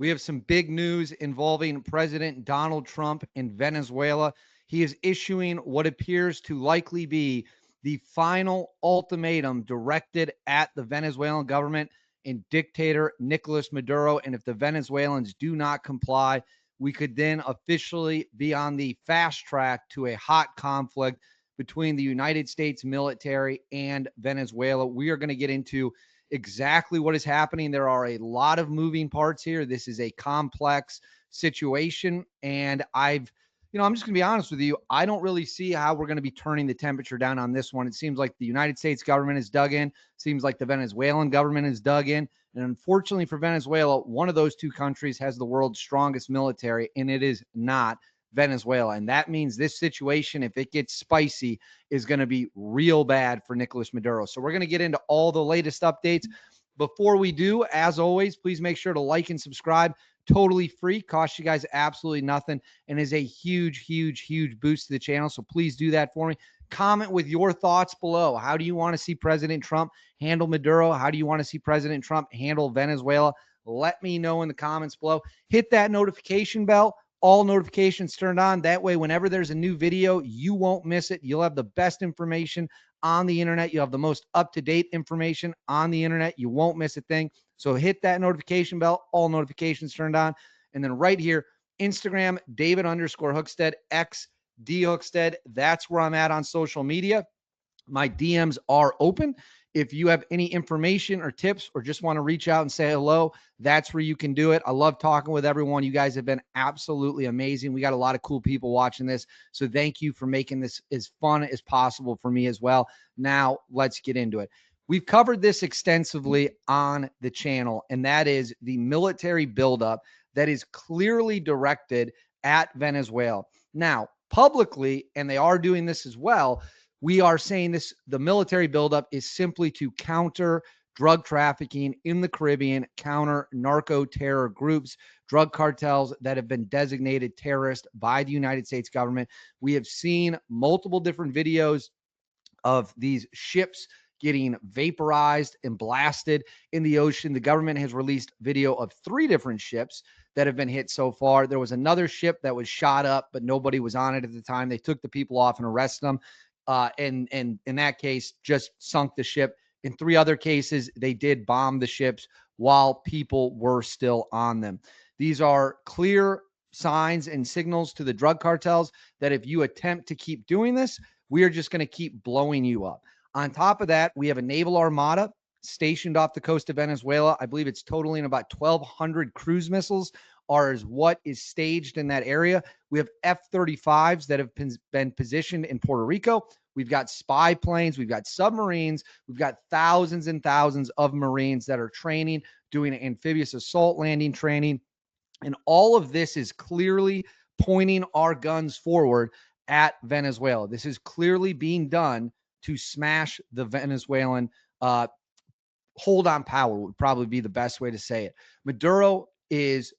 We have some big news involving President Donald Trump in Venezuela. He is issuing what appears to likely be the final ultimatum directed at the Venezuelan government and dictator Nicolas Maduro. And if the Venezuelans do not comply, we could then officially be on the fast track to a hot conflict between the United States military and Venezuela. We are going to get into exactly what is happening. There are a lot of moving parts here. This is a complex situation. And I'm just going to be honest with you. I don't really see how we're going to be turning the temperature down on this one. It seems like the United States government is dug in. Seems like the Venezuelan government is dug in. And unfortunately for Venezuela, one of those two countries has the world's strongest military, and it is not Venezuela. And that means this situation, if it gets spicy, is going to be real bad for Nicolas Maduro. So we're going to get into all the latest updates. Before we do, as always, please make sure to like and subscribe. Totally free, costs you guys absolutely nothing, and is a huge, huge, huge boost to the channel. So please do that for me. Comment with your thoughts below. How do you want to see President Trump handle Maduro? How do you want to see President Trump handle Venezuela? Let me know in the comments below. Hit that notification bell. All notifications turned on. That way, whenever there's a new video, you won't miss it. You'll have the best information on the internet. You'll have the most up-to-date information on the internet. You won't miss a thing. So hit that notification bell. All notifications turned on. And then right here, Instagram, David_Hookstead, X, D Hookstead. That's where I'm at on social media. My DMs are open. If you have any information or tips or just want to reach out and say hello, that's where you can do it. I love talking with everyone. You guys have been absolutely amazing. We got a lot of cool people watching this. So thank you for making this as fun as possible for me as well. Now let's get into it. We've covered this extensively on the channel, and that is the military buildup that is clearly directed at Venezuela. Now, publicly, and they are doing this as well, we are saying this, the military buildup is simply to counter drug trafficking in the Caribbean, counter narco terror groups, drug cartels that have been designated terrorist by the United States government. We have seen multiple different videos of these ships getting vaporized and blasted in the ocean. The government has released video of 3 different ships that have been hit so far. There was another ship that was shot up, but nobody was on it at the time. They took the people off and arrested them. And in that case, just sunk the ship. In 3 other cases, they did bomb the ships while people were still on them. These are clear signs and signals to the drug cartels that if you attempt to keep doing this, we are just going to keep blowing you up. On top of that, we have a naval armada stationed off the coast of Venezuela. I believe it's totaling about 1,200 cruise missiles is what is staged in that area. We have F-35s that have been positioned in Puerto Rico. We've got spy planes. We've got submarines. We've got thousands and thousands of Marines that are training, doing amphibious assault landing training. And all of this is clearly pointing our guns forward at Venezuela. This is clearly being done to smash the Venezuelan hold on power, would probably be the best way to say it. Maduro is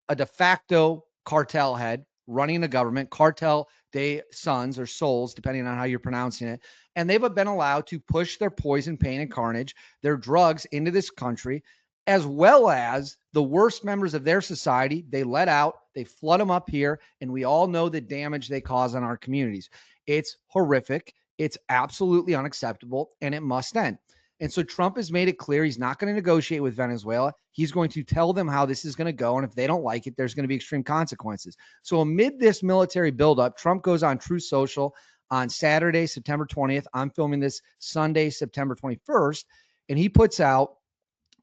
a de facto cartel head running the government, cartel de sons or souls, depending on how you're pronouncing it. And they've been allowed to push their poison, pain, and carnage, their drugs into this country, as well as the worst members of their society. They let out, they flood them up here, and we all know the damage they cause on our communities. It's horrific. It's absolutely unacceptable, and it must end. And so Trump has made it clear he's not going to negotiate with Venezuela. He's going to tell them how this is going to go. And if they don't like it, there's going to be extreme consequences. So amid this military buildup, Trump goes on Truth Social on Saturday, September 20th. I'm filming this Sunday, September 21st. And he puts out,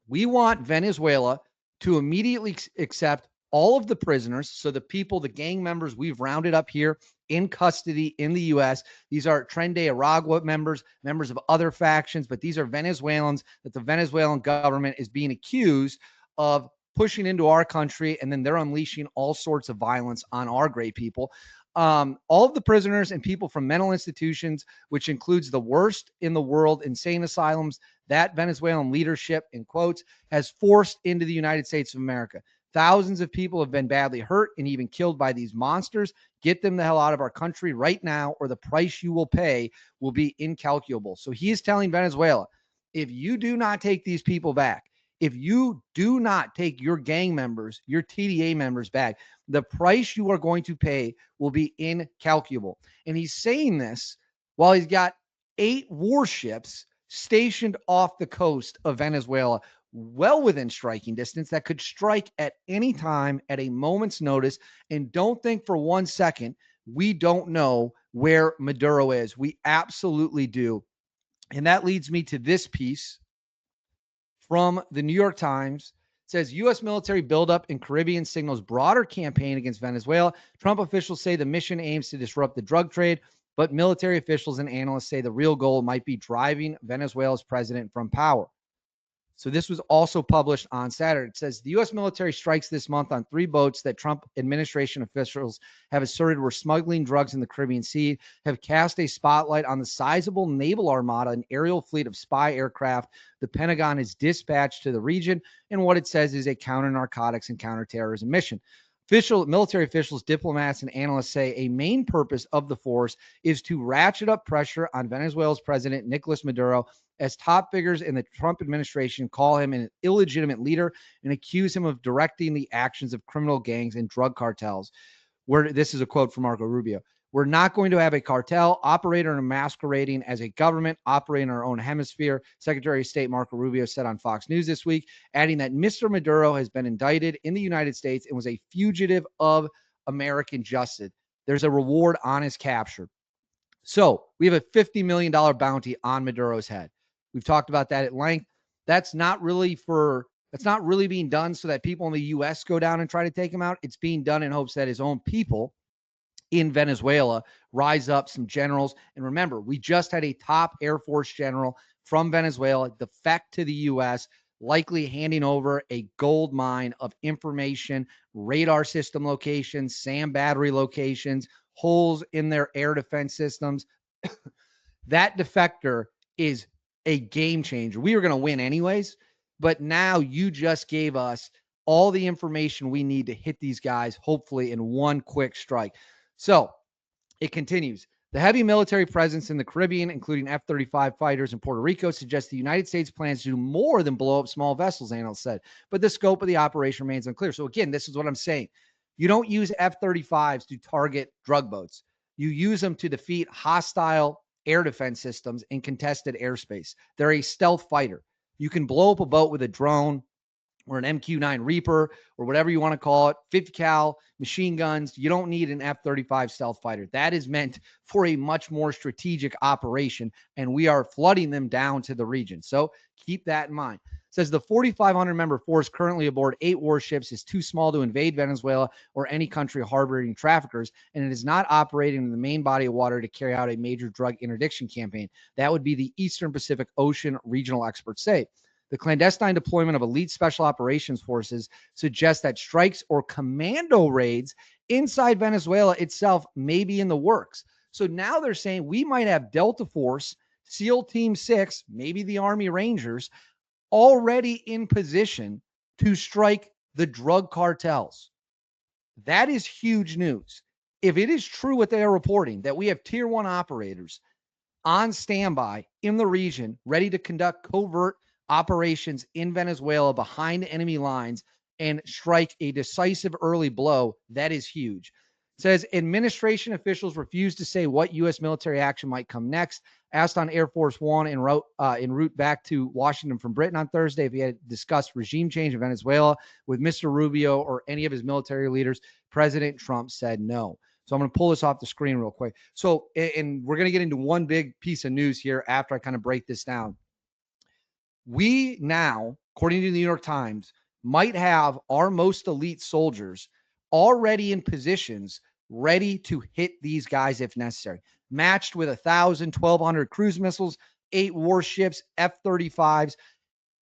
we want Venezuela to immediately accept all of the prisoners. So the people, the gang members we've rounded up here in custody in the U.S. These are Tren de Aragua members of other factions, but these are Venezuelans that the Venezuelan government is being accused of pushing into our country, and then they're unleashing all sorts of violence on our great people. All of the prisoners and people from mental institutions, which includes the worst in the world, insane asylums, that Venezuelan leadership, in quotes, has forced into the United States of America. Thousands of people have been badly hurt and even killed by these monsters. Get them the hell out of our country right now, or the price you will pay will be incalculable. So he is telling Venezuela, if you do not take these people back, If you do not take your gang members, your TDA members back, the price you are going to pay will be incalculable. And he's saying this while he's got 8 warships stationed off the coast of Venezuela, well within striking distance, that could strike at any time at a moment's notice. And don't think for 1 second we don't know where Maduro is. We absolutely do. And that leads me to this piece from the New York Times. It says U.S. military buildup in Caribbean signals broader campaign against Venezuela. Trump officials say the mission aims to disrupt the drug trade, but military officials and analysts say the real goal might be driving Venezuela's president from power. So this was also published on Saturday. It says the U.S. military strikes this month on 3 boats that Trump administration officials have asserted were smuggling drugs in the Caribbean Sea, have cast a spotlight on the sizable naval armada and aerial fleet of spy aircraft the Pentagon has dispatched to the region, and what it says is a counter-narcotics and counterterrorism mission. Military officials, diplomats, and analysts say a main purpose of the force is to ratchet up pressure on Venezuela's president, Nicolas Maduro, as top figures in the Trump administration call him an illegitimate leader and accuse him of directing the actions of criminal gangs and drug cartels. This is a quote from Marco Rubio. We're not going to have a cartel operator and masquerading as a government operating our own hemisphere, Secretary of State Marco Rubio said on Fox News this week, adding that Mr. Maduro has been indicted in the United States and was a fugitive of American justice. There's a reward on his capture. So we have a $50 million bounty on Maduro's head. We've talked about that at length. That's not really being done so that people in the U.S. go down and try to take him out. It's being done in hopes that his own people in Venezuela rise up, some generals. And remember, we just had a top Air Force general from Venezuela defect to the U.S., likely handing over a gold mine of information, radar system locations, SAM battery locations, holes in their air defense systems. That defector is a game changer. We were going to win anyways, but now you just gave us all the information we need to hit these guys, hopefully in one quick strike. So it continues. The heavy military presence in the Caribbean, including F-35 fighters in Puerto Rico, suggests the United States plans to do more than blow up small vessels, analysts said. But the scope of the operation remains unclear. So again, this is what I'm saying. You don't use F-35s to target drug boats. You use them to defeat hostile air defense systems in contested airspace. They're a stealth fighter. You can blow up a boat with a drone or an MQ-9 Reaper or whatever you want to call it, 50 cal machine guns. You don't need an F-35 stealth fighter. That is meant for a much more strategic operation, and we are flooding them down to the region. So keep that in mind. It says the 4,500 member force currently aboard 8 warships is too small to invade Venezuela or any country harboring traffickers, and it is not operating in the main body of water to carry out a major drug interdiction campaign. That would be the Eastern Pacific Ocean, regional experts say. The clandestine deployment of elite special operations forces suggests that strikes or commando raids inside Venezuela itself may be in the works. So now they're saying we might have Delta Force, SEAL Team 6, maybe the Army Rangers, already in position to strike the drug cartels. That is huge news. If it is true what they are reporting, that we have tier 1 operators on standby in the region, ready to conduct covert operations in Venezuela behind enemy lines and strike a decisive early blow, that is huge. It says administration officials refuse to say what U.S. military action might come next. Asked on Air Force One en route back to Washington from Britain on Thursday if he had discussed regime change in Venezuela with Mr. Rubio or any of his military leaders, President Trump said no. So I'm going to pull this off the screen real quick. So, and we're going to get into one big piece of news here after I kind of break this down. We now, according to the New York Times, might have our most elite soldiers already in positions ready to hit these guys if necessary, matched with 1,000, 1,200 cruise missiles, 8 warships, F-35s.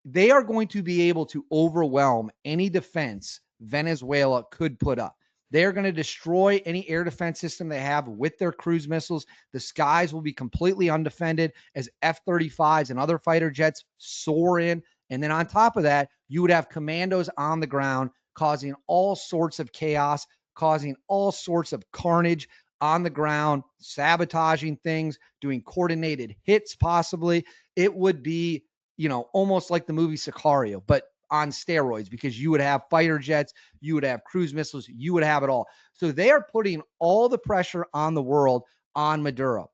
They are going to be able to overwhelm any defense Venezuela could put up. They're going to destroy any air defense system they have with their cruise missiles. The skies will be completely undefended as F-35s and other fighter jets soar in. And then on top of that, you would have commandos on the ground causing all sorts of chaos, causing all sorts of carnage on the ground, sabotaging things, doing coordinated hits possibly. It would be, almost like the movie Sicario, but on steroids because you would have fighter jets, you would have cruise missiles, you would have it all. So they are putting all the pressure on the world on Maduro.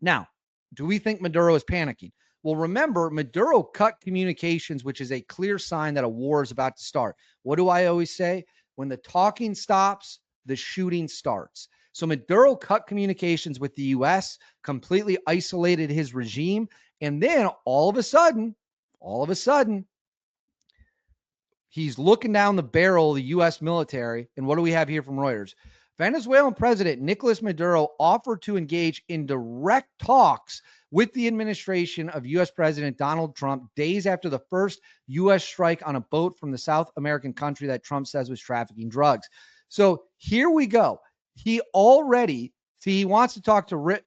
Now, do we think Maduro is panicking? Well, remember, Maduro cut communications, which is a clear sign that a war is about to start. What do I always say? When the talking stops, the shooting starts. So Maduro cut communications with the U.S., completely isolated his regime, and then all of a sudden, he's looking down the barrel of the U.S. military. And what do we have here from Reuters? Venezuelan President Nicolas Maduro offered to engage in direct talks with the administration of U.S. President Donald Trump days after the first U.S. strike on a boat from the South American country that Trump says was trafficking drugs. So here we go. He wants to talk to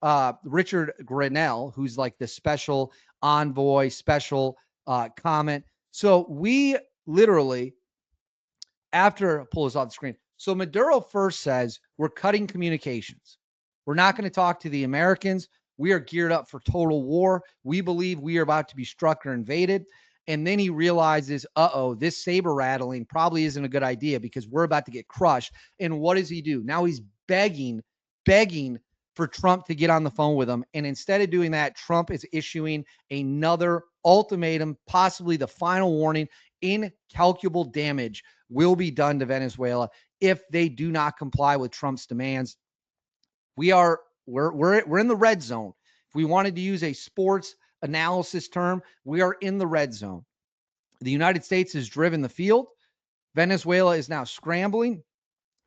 Richard Grenell, who's like the special envoy, special comment. So we literally, after pull this off the screen. So Maduro first says, we're cutting communications. We're not going to talk to the Americans. We are geared up for total war. We believe we are about to be struck or invaded. And then he realizes, this saber rattling probably isn't a good idea because we're about to get crushed. And what does he do? Now he's begging for Trump to get on the phone with him. And instead of doing that, Trump is issuing another ultimatum, possibly the final warning. Incalculable damage will be done to Venezuela if they do not comply with Trump's demands. We're in the red zone. If we wanted to use a sports analysis term, we are in the red zone. The United States has driven the field. Venezuela is now scrambling.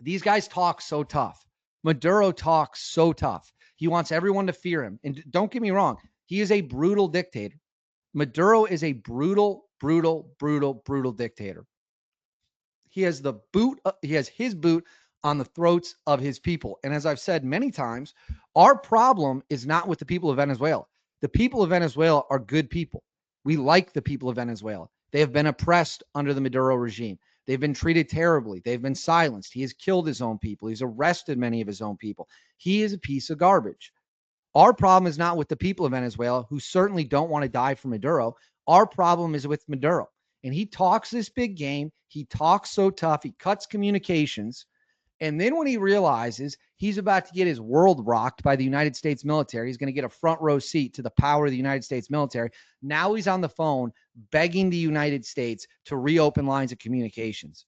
These guys talk so tough. Maduro talks so tough. He wants everyone to fear him. And don't get me wrong, he is a brutal dictator. Maduro is a brutal dictator. He has his boot on the throats of his people. And as I've said many times, our problem is not with the people of Venezuela. The people of Venezuela are good people. We like the people of Venezuela. They have been oppressed under the Maduro regime. They've been treated terribly. They've been silenced. He has killed his own people. He's arrested many of his own people. He is a piece of garbage. Our problem is not with the people of Venezuela, who certainly don't want to die for Maduro. Our problem is with Maduro. And he talks this big game. He talks so tough. He cuts communications. And then when he realizes he's about to get his world rocked by the United States military, he's going to get a front row seat to the power of the United States military. Now he's on the phone begging the United States to reopen lines of communications.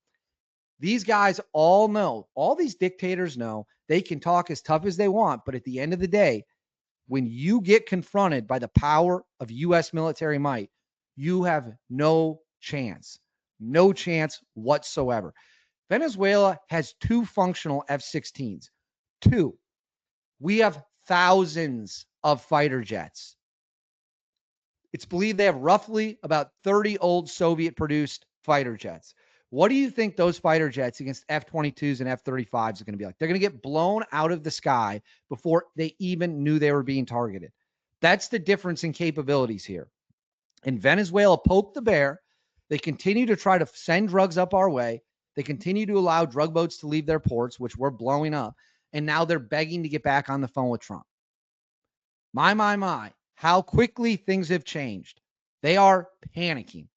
These guys all know, all these dictators know, they can talk as tough as they want. But at the end of the day, when you get confronted by the power of U.S. military might, you have no chance whatsoever. Venezuela has 2 functional F-16s. 2. We have thousands of fighter jets. It's believed they have roughly about 30 old Soviet-produced fighter jets. What do you think those fighter jets against F-22s and F-35s are going to be like? They're going to get blown out of the sky before they even knew they were being targeted. That's the difference in capabilities here. And Venezuela poked the bear. They continue to try to send drugs up our way. They continue to allow drug boats to leave their ports, which we're blowing up. And now they're begging to get back on the phone with Trump. My, how quickly things have changed. They are panicking.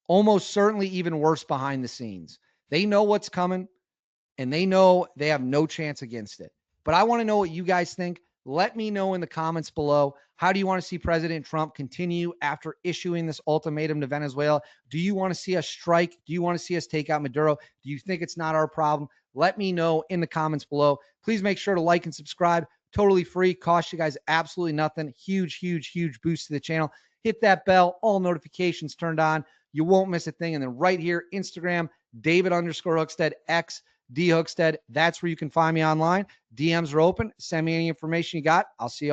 Almost certainly even worse behind the scenes. They know what's coming, and they know they have no chance against it. But I want to know what you guys think. Let me know in the comments below. How do you want to see President Trump continue after issuing this ultimatum to Venezuela? Do you want to see us strike? Do you want to see us take out Maduro? Do you think it's not our problem? Let me know in the comments below. Please make sure to like and subscribe. Totally free. Cost you guys absolutely nothing. Huge boost to the channel. Hit that bell. All notifications turned on. You won't miss a thing. And then right here, Instagram, David_Hookstead, X, D Hookstead. That's where you can find me online. DMs are open. Send me any information you got. I'll see you.